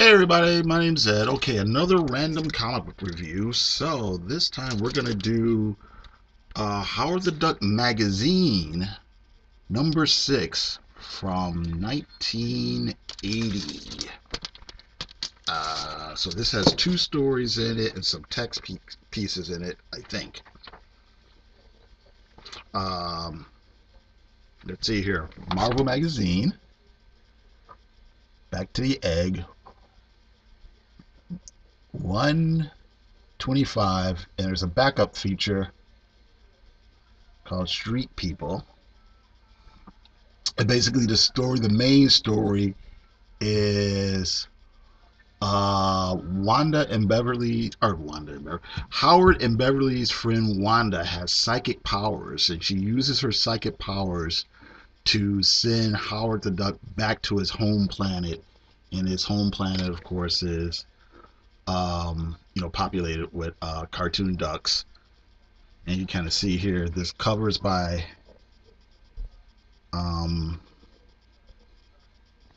Hey everybody, my name's Ed. Okay, another random comic book review. So this time we're gonna do Howard the Duck magazine number 6 from 1980. So this has two stories in it and some text pieces in it, I think. Um, let's see here. Marvel magazine. Back to the egg. 125, and there's a backup feature called Street People. And basically, the main story is Howard and Beverly's friend Wanda has psychic powers, and she uses her psychic powers to send Howard the Duck back to his home planet. And his home planet, of course, is populated with cartoon ducks. And you kind of see here, this cover is by um,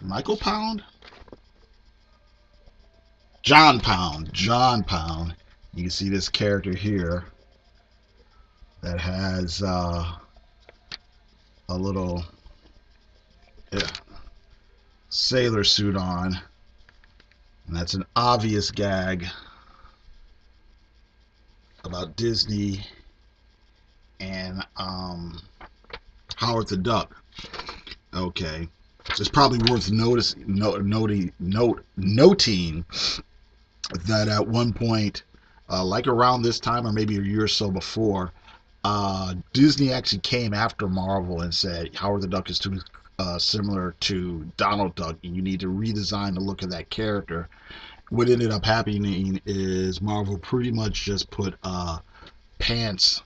Michael Pound, John Pound. You can see this character here that has a little yeah, sailor suit on, and that's an obvious gag about Disney and Howard the Duck. Okay, it's probably worth noting that at one point, like around this time or maybe a year or so before, Disney actually came after Marvel and said Howard the Duck is too similar to Donald Duck, and you need to redesign the look of that character. What ended up happening is Marvel pretty much just put long pants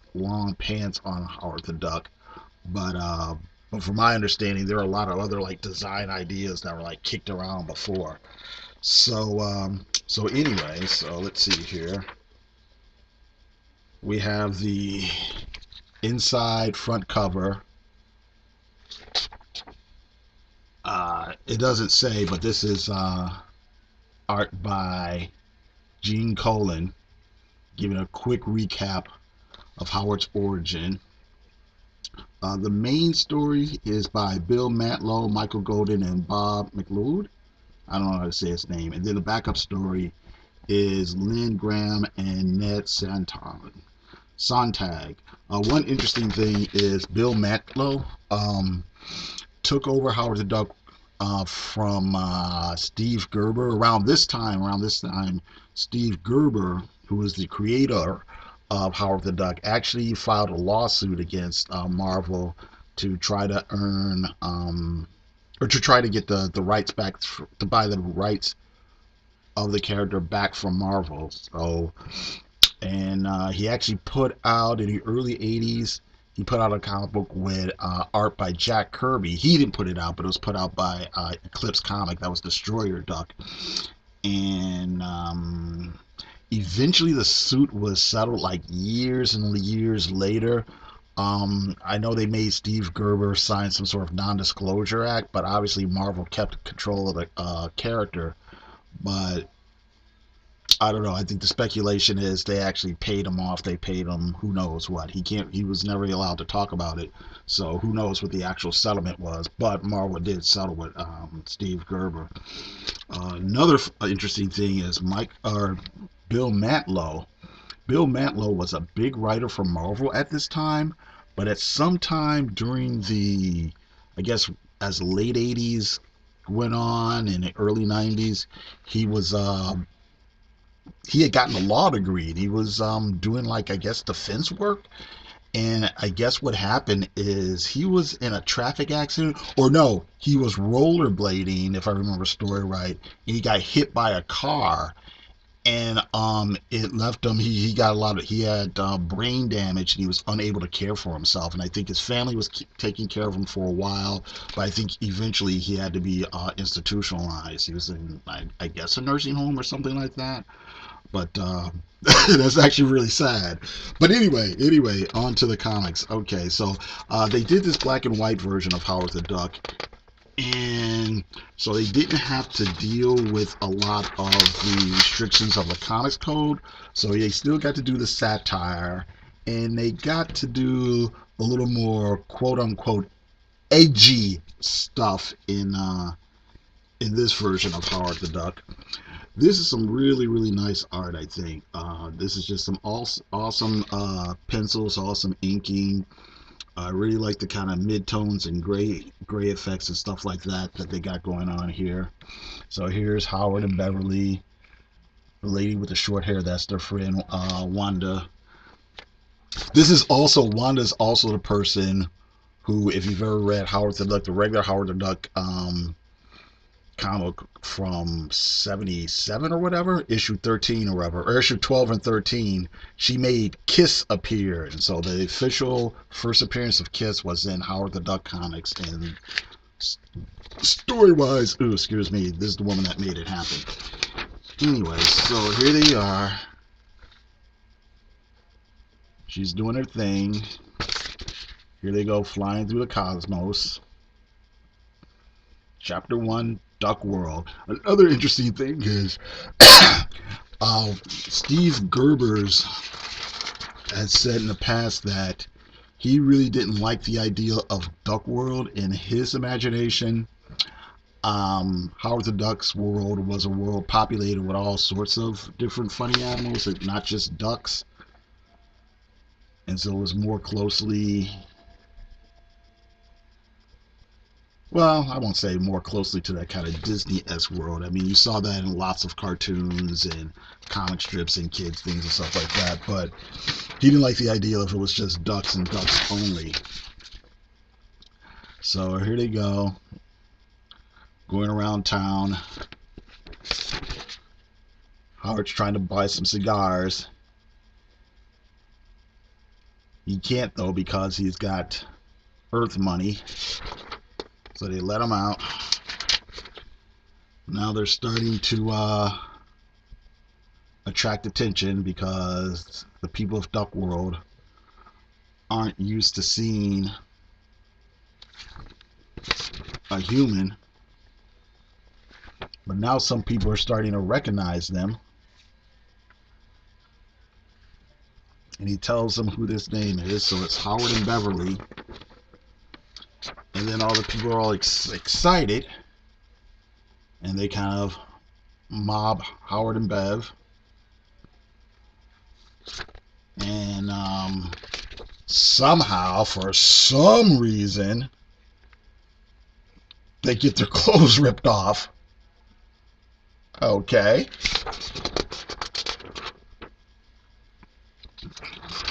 on Howard the Duck, but from my understanding, there are a lot of other like design ideas that were like kicked around before. So anyway, so let's see here. We have the inside front cover. It doesn't say, but this is art by Gene Colan, giving a quick recap of Howard's origin. The main story is by Bill Mantlo, Michael Golden, and Bob McLeod. I don't know how to say his name. And then the backup story is Lynn Graham and Ned Sontag. One interesting thing is Bill Mantlo took over Howard the Duck from Steve Gerber. Around this time, Steve Gerber, who was the creator of Howard the Duck, actually filed a lawsuit against Marvel to try to earn or to try to get the rights back, to buy the rights of the character back from Marvel. So, and he actually put out in the early 80s, he put out a comic book with art by Jack Kirby. He didn't put it out, but it was put out by Eclipse Comic. That was Destroyer Duck. And eventually the suit was settled like years and years later. I know they made Steve Gerber sign some sort of non-disclosure act, but obviously Marvel kept control of the character. But I don't know. I think the speculation is they actually paid him off. They paid him who knows what. He was never allowed to talk about it. So who knows what the actual settlement was. But Marvel did settle with Steve Gerber. Another interesting thing is Bill Mantlo. Bill Mantlo was a big writer for Marvel at this time, but at some time during I guess, as the late 80s went on in the early 90s, he was he had gotten a law degree. He was doing like, I guess, defense work. And I guess what happened is he was in a traffic accident, or no, he was rollerblading, if I remember the story right, and he got hit by a car, and it left him. He got he had brain damage, and he was unable to care for himself. And I think his family was taking care of him for a while, but I think eventually he had to be institutionalized. He was in, I guess, a nursing home or something like that. But that's actually really sad. But anyway, on to the comics. Okay, so they did this black and white version of Howard the Duck, And so they didn't have to deal with a lot of the restrictions of the comics code. So they still got to do the satire, and they got to do a little more quote unquote edgy stuff in this version of Howard the Duck. This is some really nice art, I think. This is just some awesome pencils, awesome inking. I really like the kind of mid-tones and gray effects and stuff like that that they got going on here. So here's Howard and Beverly, the lady with the short hair. That's their friend Wanda. This is also Wanda's also the person who, if you've ever read Howard the Duck, the regular Howard the Duck comic from 77 or whatever, issue 13 or whatever, or issue 12 and 13, she made Kiss appear. And so the official first appearance of Kiss was in Howard the Duck comics. And story wise, ooh, excuse me, this is the woman that made it happen. Anyway, so here they are. She's doing her thing. Here they go flying through the cosmos. Chapter 1, Duck World. Another interesting thing is Steve Gerbers has said in the past that he really didn't like the idea of Duck World. In his imagination, Howard the Duck's world was a world populated with all sorts of different funny animals, not just ducks. And so it was more closely, well, I won't say more closely to that kind of Disney-esque world. I mean, you saw that in lots of cartoons and comic strips and kids things and stuff like that, but he didn't like the idea if it was just ducks and ducks only. So here they go, going around town. Howard's trying to buy some cigars. He can't, though, because he's got Earth money. So they let him out. Now they're starting to attract attention because the people of Duck World aren't used to seeing a human. But now some people are starting to recognize them. And he tells them who this name is. So it's Howard and Beverly. And then all the people are all excited. And they kind of mob Howard and Bev. And somehow, for some reason, they get their clothes ripped off. Okay.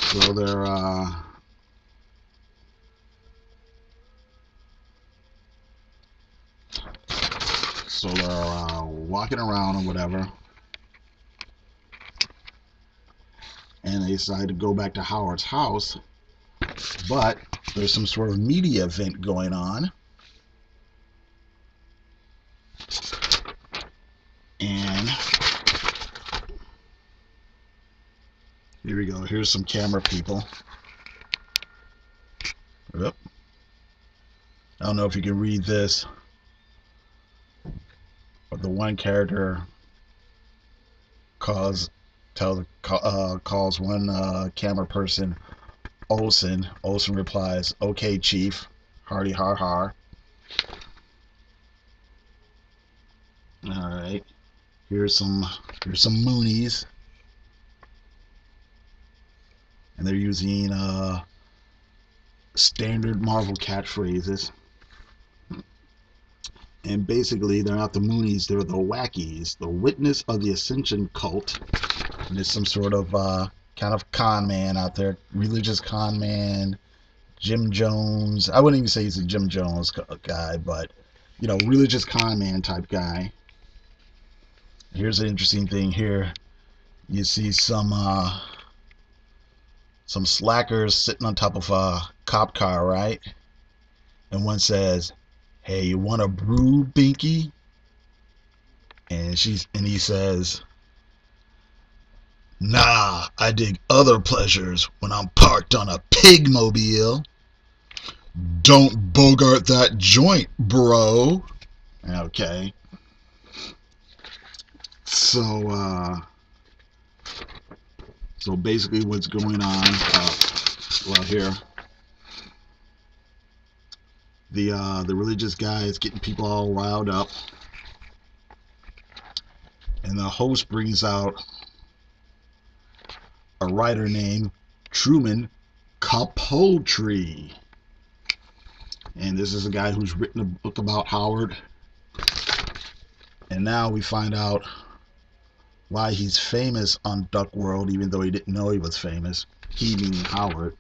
So they're walking around or whatever, and they decide to go back to Howard's house, but there's some sort of media event going on, and here we go. Here's some camera people. Yep. I don't know if you can read this, but the one character calls one camera person Olsen. Olsen replies, "Okay, Chief." Hardy har har. All right. Here's some Moonies, and they're using standard Marvel catchphrases. And basically, they're not the Moonies, they're the Wackies, the witness of the Ascension cult. And there's some sort of kind of con man out there, religious con man, Jim Jones. I wouldn't even say he's a Jim Jones guy, but, you know, religious con man type guy. Here's an interesting thing here. You see some slackers sitting on top of a cop car, right? And one says, "Hey, you want a brew, Binky?" And he says, "Nah, I dig other pleasures when I'm parked on a pig mobile." Don't bogart that joint, bro. Okay. So, so basically what's going on, well, here, the religious guy is getting people all riled up, and the host brings out a writer named Truman Capote. And this is a guy who's written a book about Howard. And now we find out why he's famous on Duck World, even though he didn't know he was famous. He meaning Howard.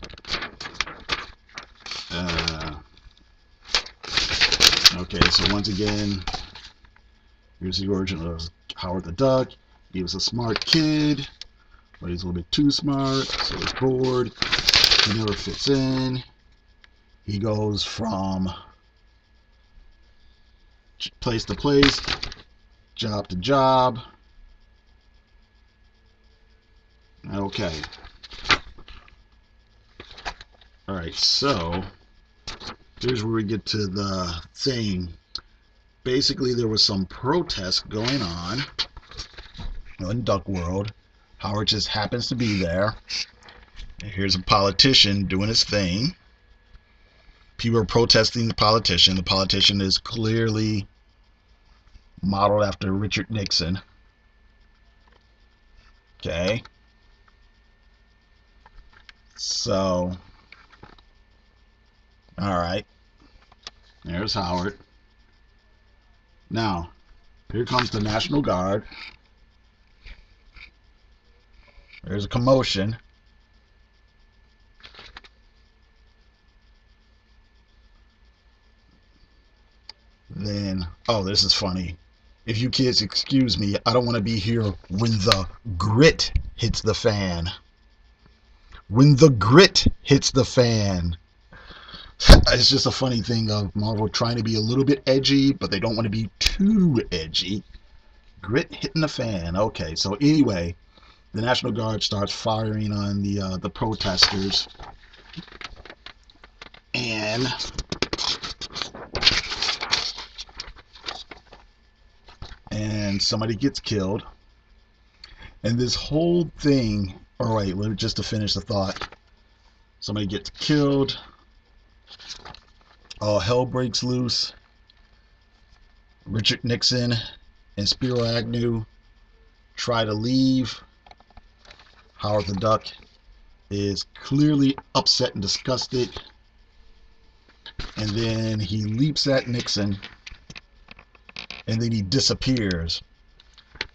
Okay, so once again, here's the origin of Howard the Duck. He was a smart kid, but he's a little bit too smart, so he's bored. He never fits in. He goes from place to place, job to job. Okay. Alright, so here's where we get to the thing. Basically, there was some protest going on in Duck World. Howard just happens to be there. And here's a politician doing his thing. People are protesting the politician. The politician is clearly modeled after Richard Nixon. Okay. So, alright. There's Howard. Now, here comes the National Guard. There's a commotion. Then, oh, this is funny. If you kids excuse me, I don't want to be here when the grit hits the fan. When the grit hits the fan. It's just a funny thing of Marvel trying to be a little bit edgy, but they don't want to be too edgy. Grit hitting the fan. Okay, so anyway, the National Guard starts firing on the protesters, and somebody gets killed. And this whole thing, all right, just to finish the thought, somebody gets killed. All hell breaks loose. Richard Nixon and Spiro Agnew try to leave. Howard the Duck is clearly upset and disgusted. And then he leaps at Nixon. And then he disappears.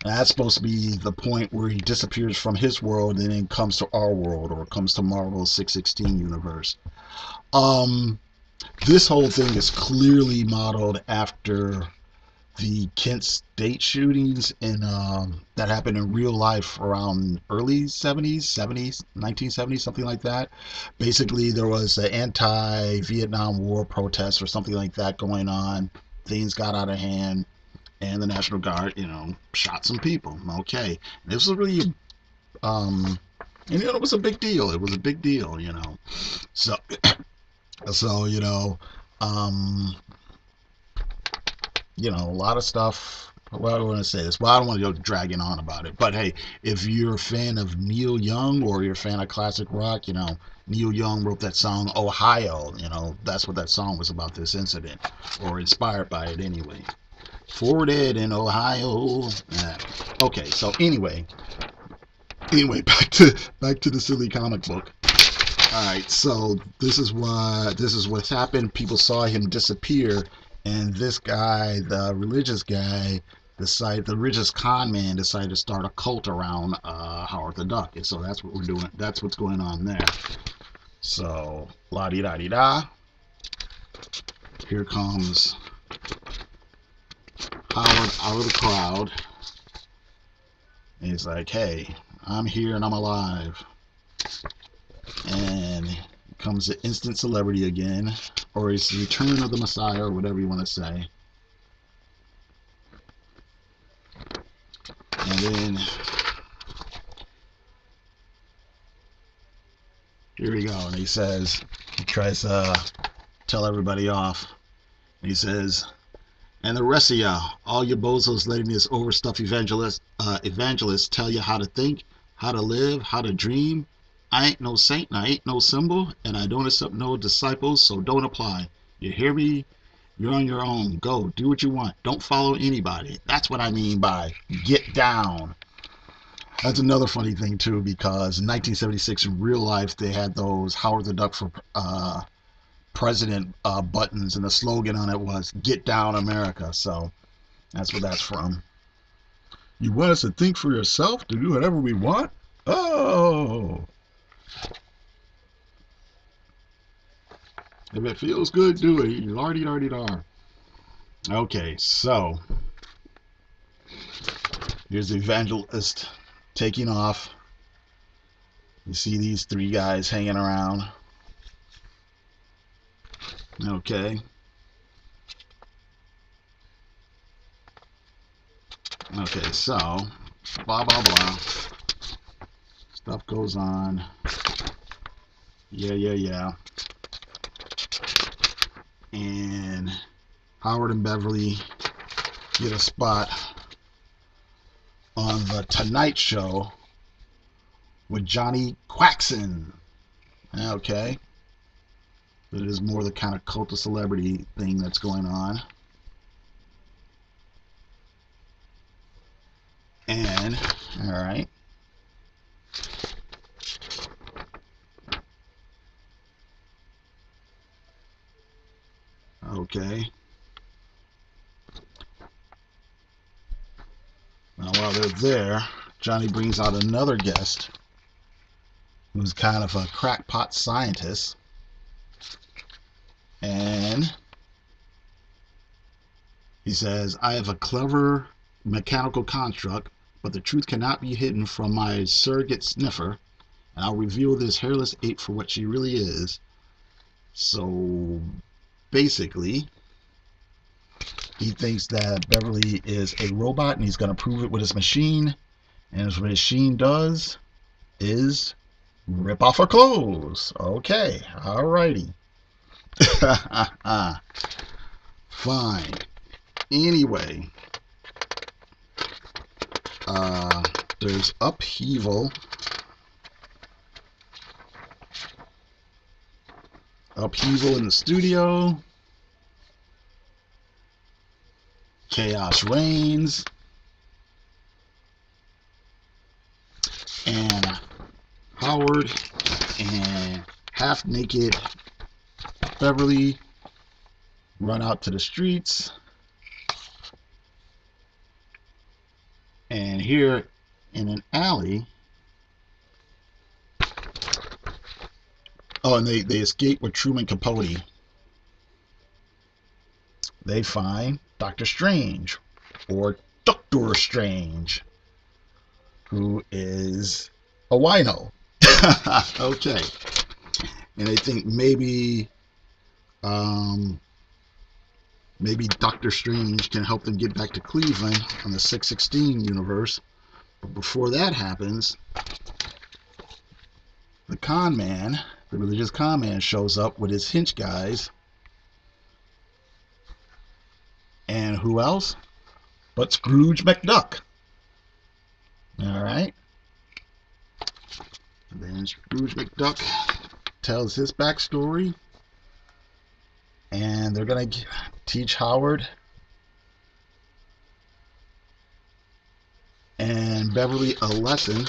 And that's supposed to be the point where he disappears from his world and then comes to our world, or comes to Marvel's 616 universe. This whole thing is clearly modeled after the Kent State shootings that happened in real life around early 70s, 1970s, something like that. Basically, there was an anti-Vietnam War protest or something like that going on. Things got out of hand, and the National Guard, shot some people. Okay, this was really, and it was a big deal. It was a big deal, So, so a lot of stuff. Well, I don't want to say this. Well, I don't want to go dragging on about it. But hey, if you're a fan of Neil Young or you're a fan of classic rock, Neil Young wrote that song Ohio. That's what that song was about, this incident, or inspired by it anyway. Forwarded in Ohio. Yeah. Okay, so anyway, back to the silly comic book. All right, so this is what's happened. People saw him disappear, and this guy, the religious guy, the religious con man, decided to start a cult around Howard the Duck, and so that's what we're doing. That's what's going on there. So la di da di da. Here comes Howard out of the crowd, and he's like, "Hey, I'm here and I'm alive." And comes the instant celebrity again, or it's the return of the Messiah, or whatever you want to say. And then here we go, and he tries to tell everybody off. And he says, and the rest of y'all, all you bozos letting this overstuffed evangelist tell you how to think, how to live, how to dream. I ain't no saint and I ain't no symbol, and I don't accept no disciples, so don't apply. You hear me? You're on your own. Go, do what you want. Don't follow anybody. That's what I mean by get down. That's another funny thing, too, because in 1976, in real life, they had those Howard the Duck for president buttons, and the slogan on it was "Get Down, America." So that's what that's from. You want us to think for yourself, to do whatever we want? Oh, if it feels good, do it. Lardy-dardy-dar. Okay, so here's the evangelist taking off. You see these three guys hanging around. Okay. Okay, so blah blah blah. Stuff goes on. Yeah. And Howard and Beverly get a spot on the Tonight Show with Johnny Quaxon. Okay. But it is more the kind of cult of celebrity thing that's going on. And, alright. Okay. Now while they're there, Johnny brings out another guest who's kind of a crackpot scientist. And he says, I have a clever mechanical construct, but the truth cannot be hidden from my surrogate sniffer, and I'll reveal this hairless ape for what she really is. So basically, he thinks that Beverly is a robot and he's going to prove it with his machine. And his machine does is rip off her clothes. Okay, alrighty. Fine. Anyway, there's upheaval. Upheaval in the studio. Chaos reigns. And Howard and half-naked Beverly run out to the streets. And here in an alley, oh, and they escape with Truman Capote. They find Dr. Strange, or Doctor Strange, who is a wino. Okay. And they think maybe Doctor Strange can help them get back to Cleveland on the 616 universe. But before that happens, the con man, the religious con man, shows up with his hinch guys. And who else but Scrooge McDuck. Alright. Then Scrooge McDuck tells his backstory. And they're going to teach Howard and Beverly a lesson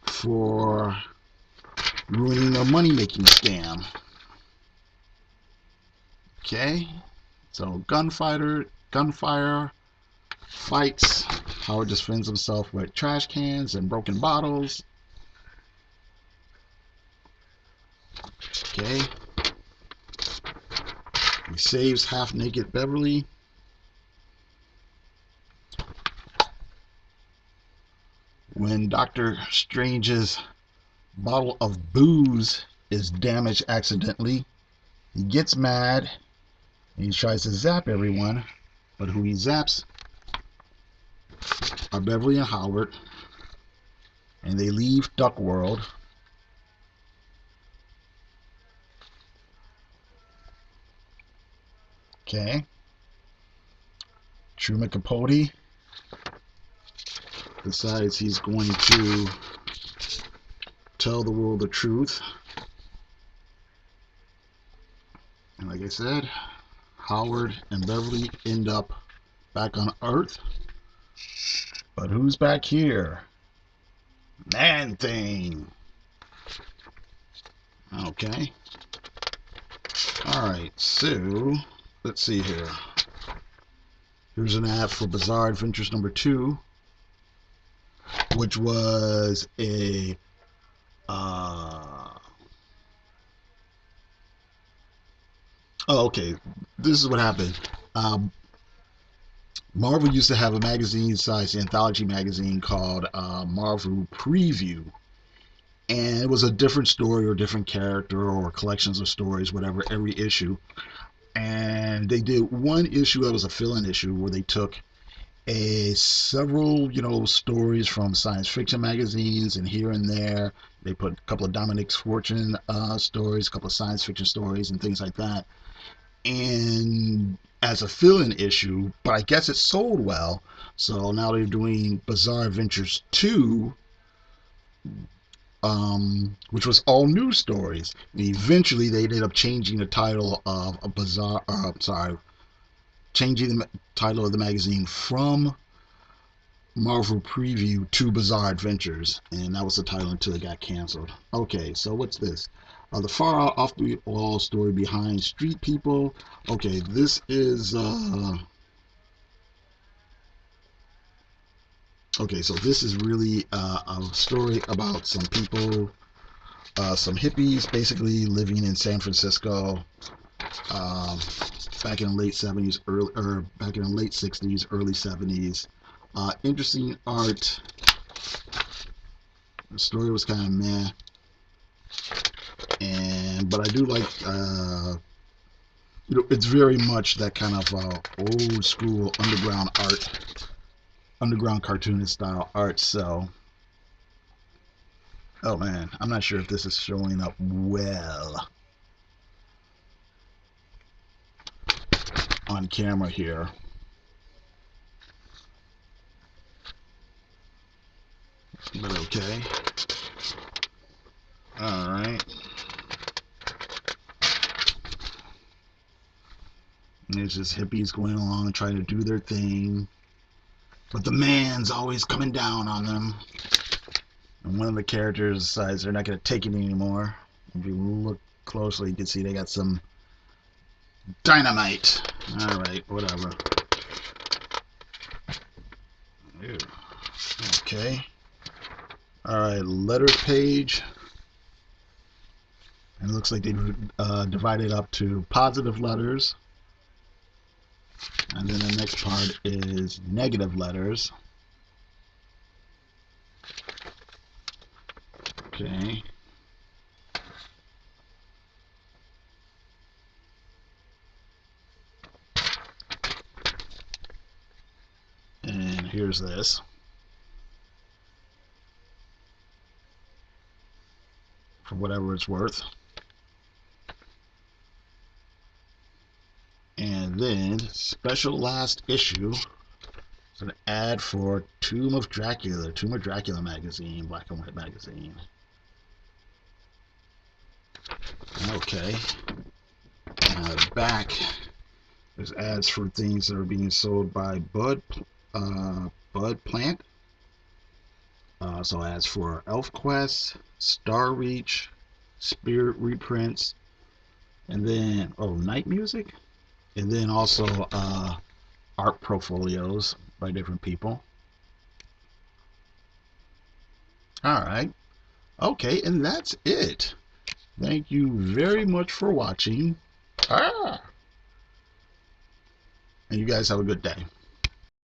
for ruining a money-making scam. Okay, so gunfire, fights. Howard defends himself with trash cans and broken bottles. Okay. He saves half-naked Beverly. When Dr. Strange's bottle of booze is damaged accidentally, he gets mad and he tries to zap everyone, but who he zaps are Beverly and Howard, and they leave Duck World. Okay. Truman Capote decides he's going to tell the world the truth. And like I said, Howard and Beverly end up back on Earth. But who's back here? Man Thing. Okay. Alright, so let's see here. Here's an ad for Bizarre Adventures number 2, which was a okay. This is what happened. Marvel used to have a magazine-sized anthology magazine called Marvel Preview, and it was a different story or different character or collections of stories, whatever, every issue. And they did one issue that was a fill-in issue where they took several stories from science fiction magazines, and here and there they put a couple of Dominic's Fortune stories, a couple of science fiction stories, and things like that, and as a fill-in issue. But I guess it sold well, so now they're doing Bizarre Adventures 2, which was all new stories. And eventually they ended up changing the title of a bizarre changing the title of the magazine from Marvel Preview to Bizarre Adventures, and that was the title until it got canceled. Okay, so what's this? The far off the wall story behind Street People. Okay, this is okay, so this is really a story about some people, some hippies, basically living in San Francisco, back in the late 70s, back in the late 60s, early 70s. Interesting art. The story was kind of meh, but I do like it's very much that kind of old school underground art, underground cartoonist style art. So, oh man, I'm not sure if this is showing up well on camera here. But okay. Alright. There's just hippies going along trying to do their thing, but the man's always coming down on them. And one of the characters decides they're not going to take it anymore. If you look closely, you can see they got some dynamite. Alright, whatever. Ew. Okay. Alright, letters page. And it looks like they divided up to positive letters. And then the next part is negative letters. Okay. And here's this. For whatever it's worth. And then special last issue. It's an ad for Tomb of Dracula magazine, black and white magazine. Okay. Back, there's ads for things that are being sold by Bud Plant. So ads for ElfQuest, Star Reach, Spirit reprints, and then Night Music, and then also art portfolios by different people. All right. Okay, and that's it. Thank you very much for watching. And you guys have a good day.